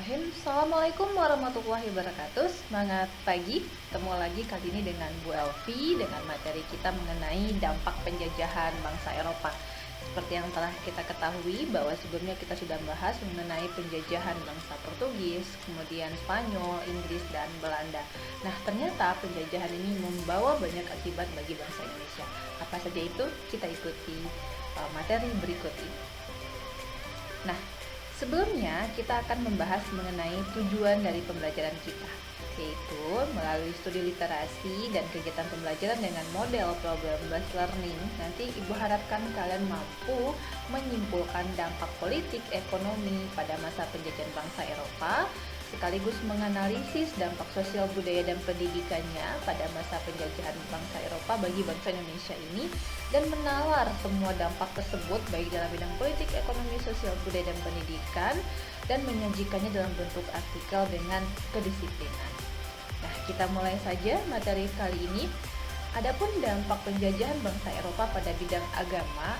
Bismillahirrahmanirrahim. Assalamualaikum warahmatullahi wabarakatuh. Semangat pagi. Ketemu lagi kali ini dengan Bu Elvi dengan materi kita mengenai dampak penjajahan bangsa Eropa. Seperti yang telah kita ketahui bahwa sebelumnya kita sudah bahas mengenai penjajahan bangsa Portugis, kemudian Spanyol, Inggris, dan Belanda. Nah, ternyata penjajahan ini membawa banyak akibat bagi bangsa Indonesia. Apa saja itu? Kita ikuti materi berikut ini. Nah, sebelumnya kita akan membahas mengenai tujuan dari pembelajaran kita, yaitu melalui studi literasi dan kegiatan pembelajaran dengan model problem-based learning. Nanti Ibu harapkan kalian mampu menyimpulkan dampak politik ekonomi pada masa penjajahan bangsa Eropa, sekaligus menganalisis dampak sosial budaya dan pendidikannya pada masa penjajahan bangsa Eropa bagi bangsa Indonesia ini, dan menalar semua dampak tersebut baik dalam bidang politik, ekonomi, sosial budaya, dan pendidikan, dan menyajikannya dalam bentuk artikel dengan kedisiplinan. Nah, kita mulai saja materi kali ini. Adapun dampak penjajahan bangsa Eropa pada bidang agama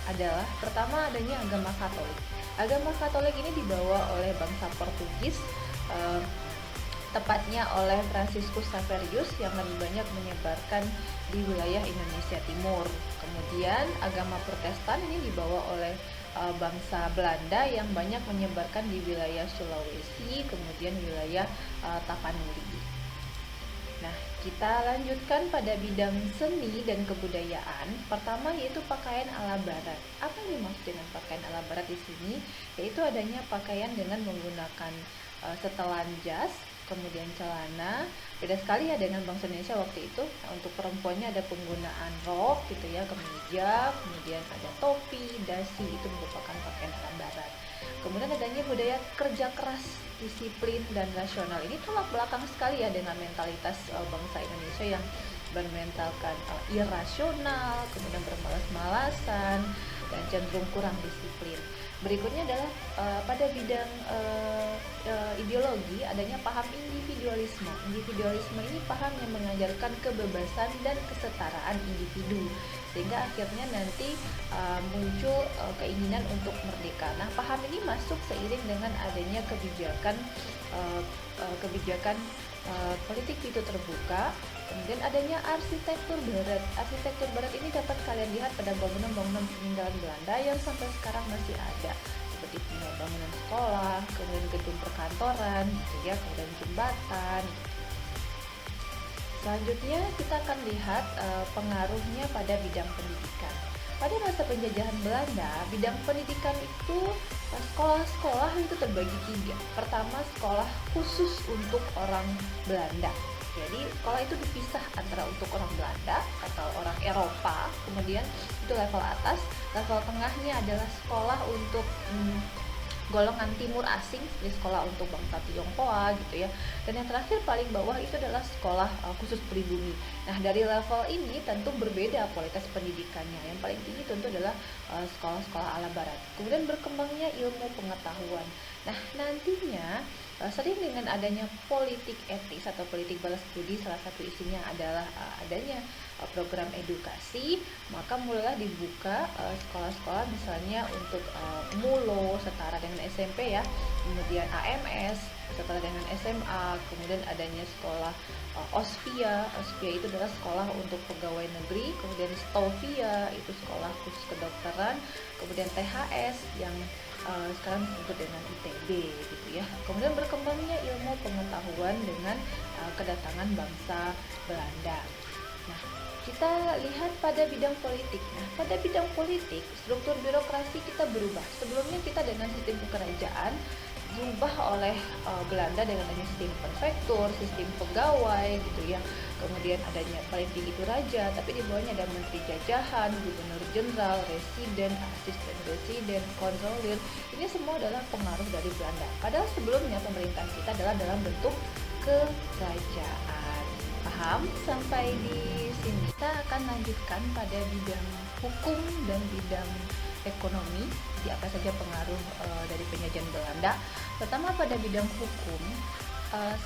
adalah pertama adanya agama Katolik. Agama Katolik ini dibawa oleh bangsa Portugis, tepatnya oleh Franciscus Xaverius yang lebih banyak menyebarkan di wilayah Indonesia Timur. Kemudian agama Protestan ini dibawa oleh bangsa Belanda yang banyak menyebarkan di wilayah Sulawesi, kemudian wilayah Tapanuli. Nah, kita lanjutkan pada bidang seni dan kebudayaan. Pertama yaitu pakaian ala barat. Apa yang dimaksud dengan pakaian ala barat di sini? Yaitu adanya pakaian dengan menggunakan setelan jas, kemudian celana. Beda sekali ya dengan bangsa Indonesia waktu itu. Nah, untuk perempuannya ada penggunaan rok gitu ya, kemeja, kemudian ada topi, dasi, itu merupakan pakaian ala barat. Kemudian adanya budaya kerja keras, disiplin, dan rasional. Ini tolak belakang sekali ya dengan mentalitas bangsa Indonesia yang bermentalkan irasional, kemudian bermalas-malasan, dan cenderung kurang disiplin. Berikutnya adalah pada bidang ideologi adanya paham individualisme. Individualisme ini paham yang mengajarkan kebebasan dan kesetaraan individu, sehingga akhirnya nanti muncul keinginan untuk merdeka. Nah, paham ini masuk seiring dengan adanya kebijakan politik itu terbuka. Kemudian adanya arsitektur barat. Arsitektur barat ini dapat kalian lihat pada bangunan-bangunan peninggalan Belanda yang sampai sekarang masih ada, seperti bangunan sekolah, kemudian gedung perkantoran, gitu ya, kemudian jembatan. Selanjutnya kita akan lihat pengaruhnya pada bidang pendidikan. Pada masa penjajahan Belanda, bidang pendidikan itu sekolah-sekolah itu terbagi tiga. Pertama, sekolah khusus untuk orang Belanda. Jadi sekolah itu dipisah antara untuk orang Belanda atau orang Eropa, kemudian itu level atas. Level tengahnya adalah sekolah untuk golongan timur asing, seperti sekolah untuk bangsa Tionghoa gitu ya. Dan yang terakhir paling bawah itu adalah sekolah khusus pribumi. Nah, dari level ini tentu berbeda kualitas pendidikannya. Yang paling tinggi tentu adalah sekolah-sekolah ala barat. Kemudian berkembangnya ilmu pengetahuan. Nah, nantinya sering dengan adanya politik etis atau politik balas budi, salah satu isinya adalah adanya program edukasi, maka mulailah dibuka sekolah-sekolah misalnya untuk MULO setara dengan SMP ya, kemudian AMS setara dengan SMA, kemudian adanya sekolah OSPIA. OSPIA itu adalah sekolah untuk pegawai negeri, kemudian STOVIA itu sekolah khusus kedokteran, kemudian THS yang sekarang disebut dengan ITB gitu ya. Kemudian berkembangnya ilmu pengetahuan dengan kedatangan bangsa Belanda. Nah, kita lihat pada bidang politik. Nah, pada bidang politik, struktur birokrasi kita berubah. Sebelumnya kita dengan sistem kerajaan, diubah oleh Belanda dengan adanya sistem prefektur, sistem pegawai gitu ya. Kemudian adanya paling tinggi itu raja, tapi di bawahnya ada menteri jajahan, gubernur jenderal, residen, asisten residen, kontrolir. Ini semua adalah pengaruh dari Belanda. Padahal sebelumnya pemerintahan kita adalah dalam bentuk kerajaan. Paham? Sampai di sini kita akan lanjutkan pada bidang hukum dan bidang ekonomi. Jadi apa saja pengaruh dari penjajahan Belanda. Pertama pada bidang hukum,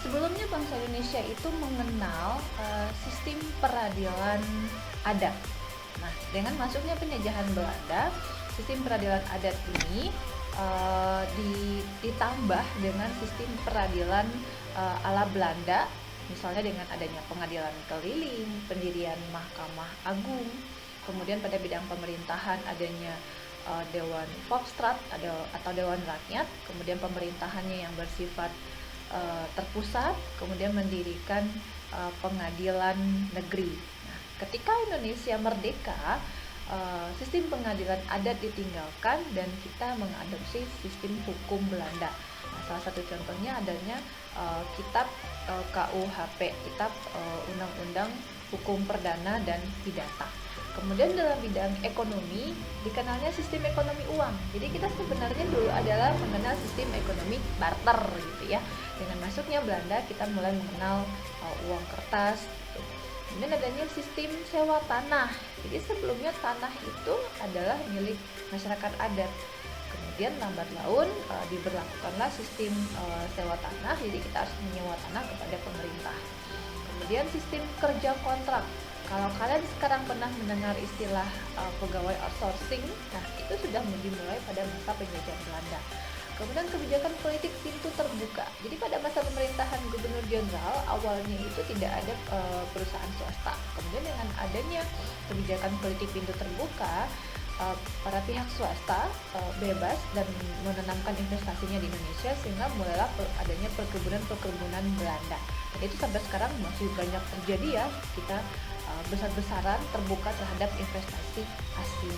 sebelumnya bangsa Indonesia itu mengenal sistem peradilan adat. Nah, dengan masuknya penjajahan Belanda, sistem peradilan adat ini ditambah dengan sistem peradilan ala Belanda, misalnya dengan adanya pengadilan keliling, pendirian Mahkamah Agung, kemudian pada bidang pemerintahan adanya Dewan Volksraad atau Dewan Rakyat, kemudian pemerintahannya yang bersifat terpusat, kemudian mendirikan pengadilan negeri. Nah, ketika Indonesia merdeka, sistem pengadilan adat ditinggalkan dan kita mengadopsi sistem hukum Belanda. Nah, salah satu contohnya adanya kitab KUHP, kitab Undang-Undang Hukum Perdana dan Pidata. Kemudian dalam bidang ekonomi dikenalnya sistem ekonomi uang. Jadi kita sebenarnya dulu adalah mengenal sistem ekonomi barter gitu ya. Dengan masuknya Belanda kita mulai mengenal uang kertas gitu. Kemudian adanya sistem sewa tanah. Jadi sebelumnya tanah itu adalah milik masyarakat adat. Kemudian lambat laun diberlakukanlah sistem sewa tanah. Jadi kita harus menyewa tanah kepada pemerintah. Kemudian sistem kerja kontrak. Kalau kalian sekarang pernah mendengar istilah pegawai outsourcing, nah itu sudah dimulai pada masa penjajahan Belanda. Kemudian kebijakan politik pintu terbuka. Jadi pada masa pemerintahan Gubernur Jenderal awalnya itu tidak ada perusahaan swasta. Kemudian dengan adanya kebijakan politik pintu terbuka, para pihak swasta bebas dan menanamkan investasinya di Indonesia, sehingga mulailah adanya perkebunan Belanda. Dan itu sampai sekarang masih banyak terjadi ya, kita besar-besaran terbuka terhadap investasi asing.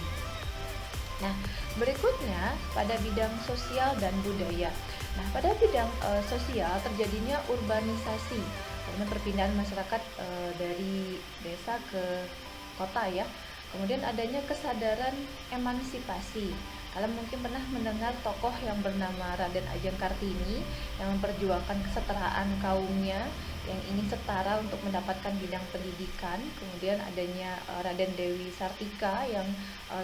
Nah, berikutnya pada bidang sosial dan budaya. Nah, pada bidang sosial terjadinya urbanisasi, karena perpindahan masyarakat dari desa ke kota ya. Kemudian adanya kesadaran emansipasi. Kalian mungkin pernah mendengar tokoh yang bernama Raden Ajeng Kartini yang memperjuangkan kesetaraan kaumnya, yang ingin setara untuk mendapatkan bidang pendidikan. Kemudian adanya Raden Dewi Sartika yang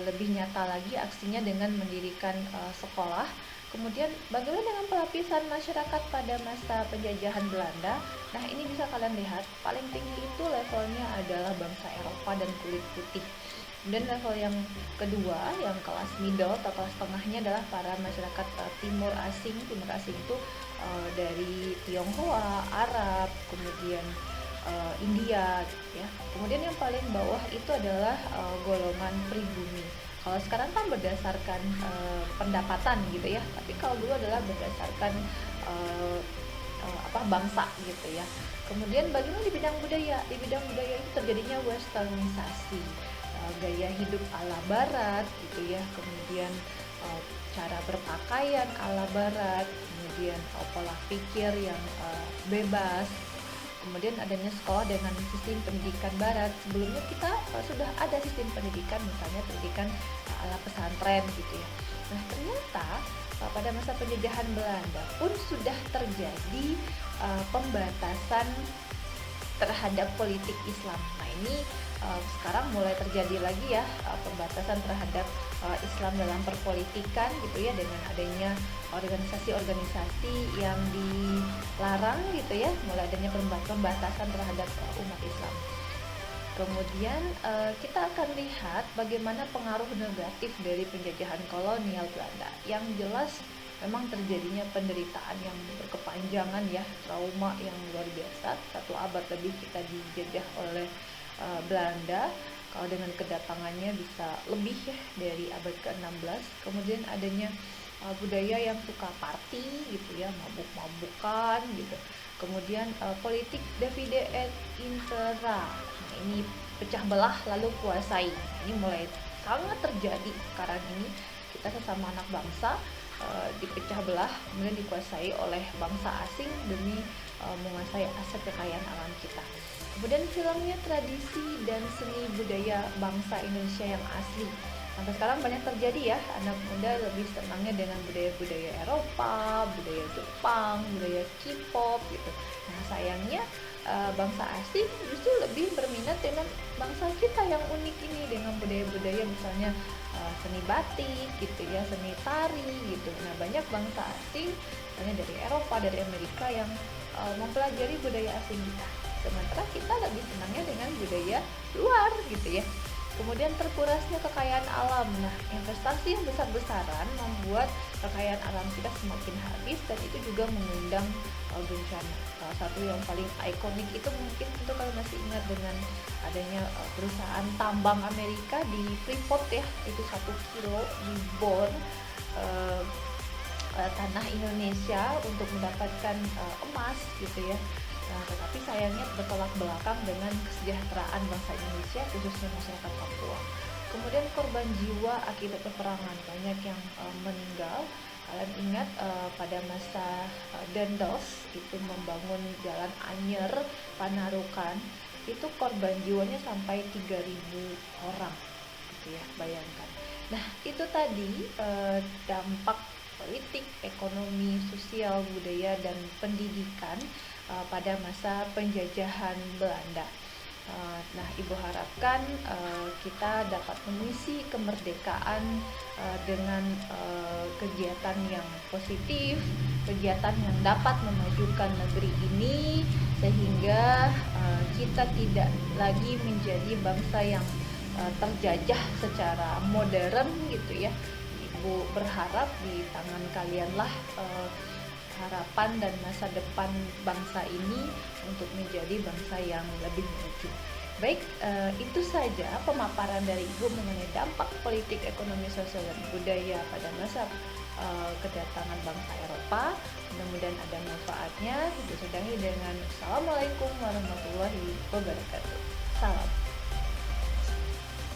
lebih nyata lagi aksinya dengan mendirikan sekolah. Kemudian bagaimana dengan pelapisan masyarakat pada masa penjajahan Belanda? Nah, ini bisa kalian lihat, paling tinggi itu levelnya adalah bangsa Eropa dan kulit putih. Kemudian level yang kedua, yang kelas middle atau kelas tengahnya adalah para masyarakat timur asing. Timur asing itu dari Tionghoa, Arab, kemudian India gitu ya. Kemudian yang paling bawah itu adalah golongan pribumi. Kalau sekarang kan berdasarkan pendapatan gitu ya, tapi kalau dulu adalah berdasarkan bangsa gitu ya. Kemudian bagaimana di bidang budaya? Di bidang budaya itu terjadinya westernisasi, gaya hidup ala barat gitu ya. Kemudian cara berpakaian ala barat, kemudian pola pikir yang bebas. Kemudian adanya sekolah dengan sistem pendidikan barat. Sebelumnya kita sudah ada sistem pendidikan, misalnya pendidikan ala pesantren gitu ya. Nah, ternyata pada masa penjajahan Belanda pun sudah terjadi pembatasan terhadap politik Islam. Nah, ini sekarang mulai terjadi lagi ya pembatasan terhadap Islam dalam perpolitikan gitu ya, dengan adanya organisasi-organisasi yang dilarang gitu ya, mulai adanya pembatasan terhadap umat Islam. Kemudian kita akan lihat bagaimana pengaruh negatif dari penjajahan kolonial Belanda. Yang jelas memang terjadinya penderitaan yang berkepanjangan ya, trauma yang luar biasa. 1 abad lebih kita dijajah oleh Belanda. Kalau dengan kedatangannya bisa lebih ya, dari abad ke-16. Kemudian adanya budaya yang suka party gitu ya, mabuk-mabukan gitu. Kemudian politik divide et impera. Nah, ini pecah belah lalu kuasai. Ini mulai sangat terjadi sekarang ini. Kita sesama anak bangsa dipecah belah, kemudian dikuasai oleh bangsa asing demi menguasai aset kekayaan alam kita. Kemudian hilangnya tradisi dan seni budaya bangsa Indonesia yang asli. Sampai sekarang banyak terjadi ya, anak muda lebih senangnya dengan budaya-budaya Eropa, budaya Jepang, budaya K-pop gitu. Nah, sayangnya bangsa asing justru lebih berminat dengan bangsa kita yang unik ini, dengan budaya-budaya misalnya seni batik gitu ya, seni tari gitu. Nah, banyak bangsa asing misalnya dari Eropa, dari Amerika yang mempelajari budaya asing kita. Sementara kita lebih senangnya dengan budaya luar gitu ya. Kemudian terkurasnya kekayaan alam. Nah, investasi yang besar-besaran membuat kekayaan alam kita semakin habis dan itu juga mengundang bencana. Salah satu yang paling ikonik itu mungkin itu kalau masih ingat dengan adanya perusahaan tambang Amerika di Freeport ya, itu 1 kilo dibor eh, tanah Indonesia untuk mendapatkan emas gitu ya. Nah, tetapi sayangnya bertolak belakang dengan kesejahteraan bangsa Indonesia, khususnya masyarakat Papua. Kemudian korban jiwa akibat peperangan, banyak yang meninggal. Kalian ingat pada masa Dandos itu membangun jalan Anyer Panarukan, itu korban jiwanya sampai 3.000 orang gitu ya, bayangkan. Nah, itu tadi dampak politik, ekonomi, sosial, budaya, dan pendidikan pada masa penjajahan Belanda. Nah, Ibu harapkan kita dapat mengisi kemerdekaan dengan kegiatan yang positif, kegiatan yang dapat memajukan negeri ini, sehingga kita tidak lagi menjadi bangsa yang terjajah secara modern gitu ya. Ibu berharap di tangan kalianlah harapan dan masa depan bangsa ini untuk menjadi bangsa yang lebih maju. Baik, itu saja pemaparan dari Ibu mengenai dampak politik, ekonomi, sosial, dan budaya pada masa kedatangan bangsa Eropa. Mudah-mudahan ada manfaatnya. Ibu sudahi dengan Assalamualaikum warahmatullahi wabarakatuh. Salam.